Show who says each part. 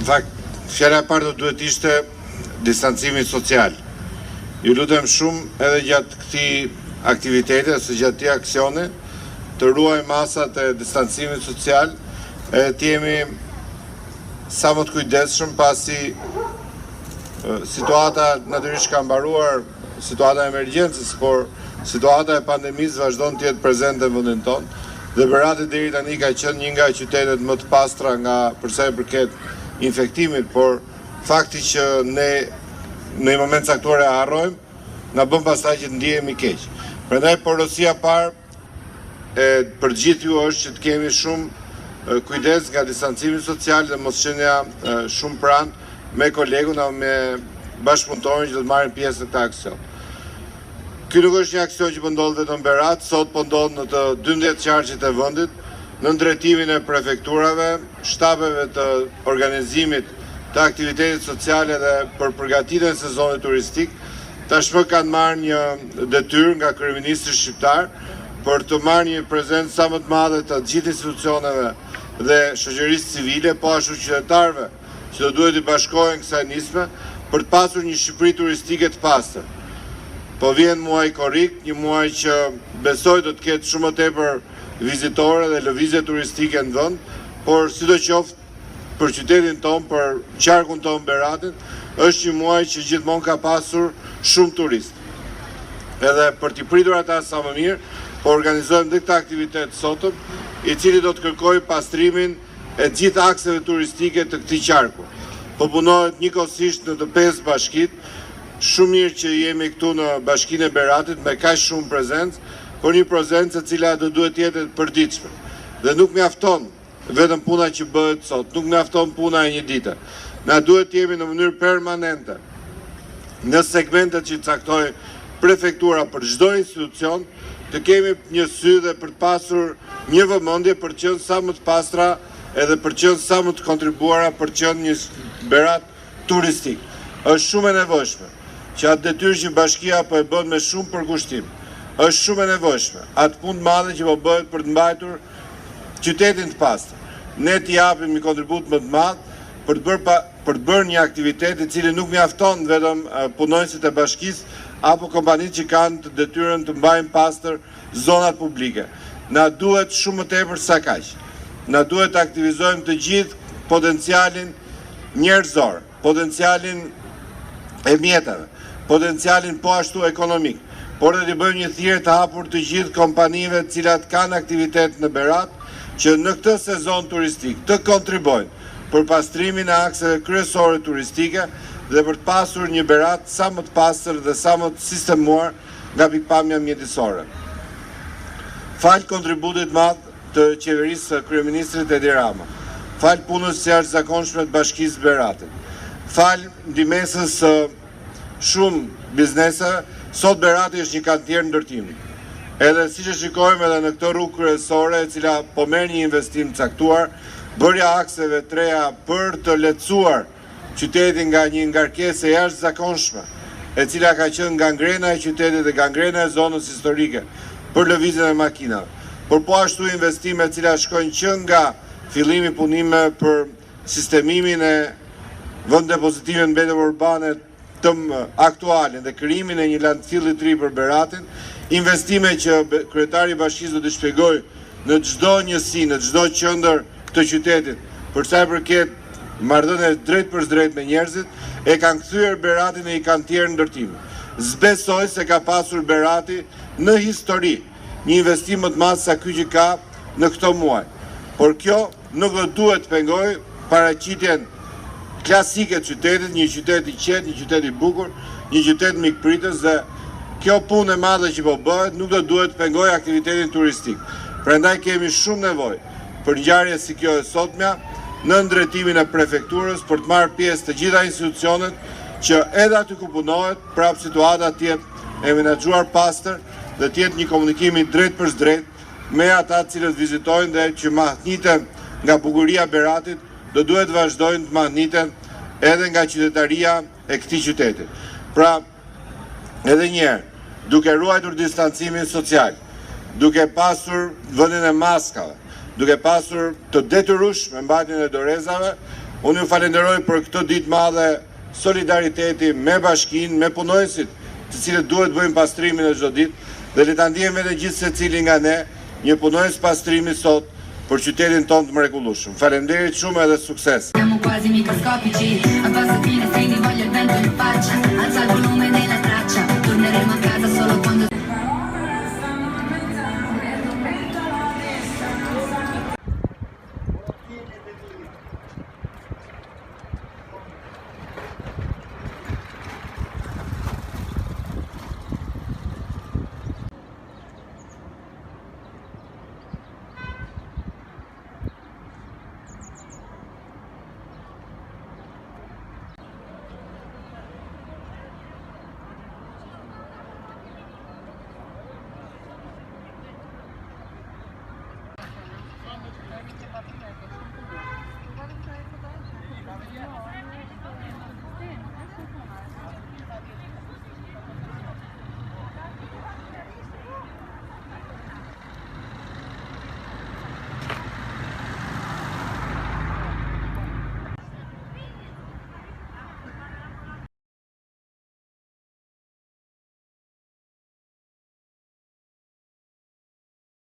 Speaker 1: Në fakt, fjala e parë do duhet ishte distancimi social. Ju lutem shumë edhe gjatë këtij aktiviteti ose gjatë këtij aksioni të ruaj masat e distancimit social e të jemi sa më të kujdesshëm pasi situata natyrisht ka mbaruar, situata e emergjencës, por situata e pandemisë vazhdon të jetë prezente në vendin tonë dhe Berati deri tani ka qenë një nga qytetet më të pastra nga përsa i përket infektimit, por fakti që ne në një moment caktuar e harrojmë, na bën pastaj që të ndihemi keq. Prandaj porosia parë për gjithë ju është që të kemi shumë kujdes nga distancimi social dhe mos qenë shumë pranë me kolegun apo me bashkëpunëtorin që do të marrin pjesë në këtë aksion. Ky nuk është një aksion që po ndodh vetëm në Berat, sot po ndodh në të 12 qarqet e vendit, në drejtimin e prefekturave, shtabeve të organizimit të aktivitetit sociale dhe për përgatitjen e sezonit turistik. Tashmë kanë marrë një detyrë nga kryeministri shqiptar për të marrë një prezencë sa më të madhe të gjithë institucioneve dhe shoqërisë civile, po ashtu qytetarëve që do duhet i bashkohen kësaj nisme për të pasur një Shqipëri turistike të pastër. Po vjen muaj korrik, një muaj që besoj do të ketë shumë më tepër vizitore dhe lëvizje turistike në vend, por sidoqoftë për qytetin tonë, për qarkun tonë Beratin, është një muaj që gjithmonë ka pasur shumë turistë. Edhe për t'i pritur ata sa më mirë, po organizojmë dhe këtë aktivitet sotëm, i cili do të kërkoj pastrimin e gjithë akseve turistike të këtij qarku. Po punohet njëkohësisht në të 5 bashkit, shumë mirë që jemi këtu në bashkinë e Beratit me kaq shumë prezencë, por një prezencë e cila do duhet të jetë e përditshme. Dhe nuk mjafton vetëm puna që bëhet sot, nuk mjafton puna e një dite. Na duhet të jemi në mënyrë permanente në segmentet që caktoi prefektura për çdo institucion, të kemi një sy dhe për të pasur një vëmendje për të qenë sa më të pastra edhe për të qenë sa më të kontribuara për të qenë një Berat turistik. Është shumë e nevojshme që atë detyrë që bashkia po e bën me shumë përkushtim, është shumë e nevojshme atë punë madhe që po bëhet për të mbajtur qytetin të pastër. Ne t'i japim një kontribut më të madh për të bërë një aktivitet i cili nuk mjafton vetëm punonjësit e bashkisë apo kompanitë që kanë të detyrën të mbajnë pastër zonat publike. Na duhet shumë më tepër sa kaq. Na duhet të aktivizojmë të gjithë potencialin njerëzor, potencialin e mjeteve, potencialin po ashtu ekonomik, por dhe të bëjmë një thirrje të hapur të gjithë kompanive të cilat kanë aktivitet në Berat, që në këtë sezon turistik të kontribojnë për pastrimin e akseve kryesore turistike dhe për të pasur një Berat sa më të pastër dhe sa më të sistemuar nga pikpamja mjedisore. Fal kontributit madh të qeverisë së kryeministrit Edi Rama, fal punës së jashtëzakonshme të bashkisë Beratit, fal ndihmesës së shumë bizneseve, sot Berati është një kantier ndërtimi. Edhe siç e shikojmë edhe në këtë rrugë kryesore e cila po merr një investim të caktuar, bërja akseve të reja për të lehtësuar qytetin nga një ngarkesë e jashtëzakonshme, e cila ka qenë gangrena e qytetit dhe gangrena e zonës historike për lëvizjen e makinave. Por po ashtu investime të cilat shkojnë që nga fillimi punime për sistemimin e vend depozitimit mbetëve urbane të aktuale dhe krijimin e një landfilli të ri për Beratin, investime që kryetari i bashkisë do të shpjegojë në çdo njësi, në çdo qendër të qytetit, për sa i përket marrëdhënies drejt për drejt me njerëzit, e kanë kthyer Beratin në një kantier ndërtimi. Zbesoj se ka pasur Berati në histori një investim më të madh sa ky që ka në këto muaj. Por kjo nuk do duhet të pengojë paraqitjen klasike të qytetit, një qytet i qetë, një qytet i bukur, një qytet mikpritës dhe kjo punë e madhe që po bëhet nuk do duhet të pengojë aktivitetin turistik. Prandaj kemi shumë nevojë për ngjarje si kjo e sotmja në drejtimin e prefekturës për të marrë pjesë të gjitha institucionet që edhe aty ku punohet, prap situata të jetë e menaxhuar pastër dhe të jetë një komunikim i drejt për drejt me ata të cilët vizitojnë dhe që mahniten nga bukuria Beratit, do duhet vazhdojnë të mahniten edhe nga qytetaria e këtij qyteti. Pra, edhe njerë, duke ruajtur distancimin social, duke pasur vendin e maskave, duke pasur të detyrueshme mbajtjen e dorezave, Unë ju falenderoj për këtë ditë madhe solidariteti me bashkinë, me punonësit, të cilët duhet bëjmë pastrimin e çdo ditë, dhe le ta ndjejmë edhe gjithë secili nga ne një punonës pastrimi sot për qytetin tonë të mrekullueshëm. Faleminderit shumë edhe sukses.
Speaker 2: Siamo quasi microscopici, abbassati le stringhi, voglio il vento in faccia, alza il volume della traccia, torneremo a casa solo quando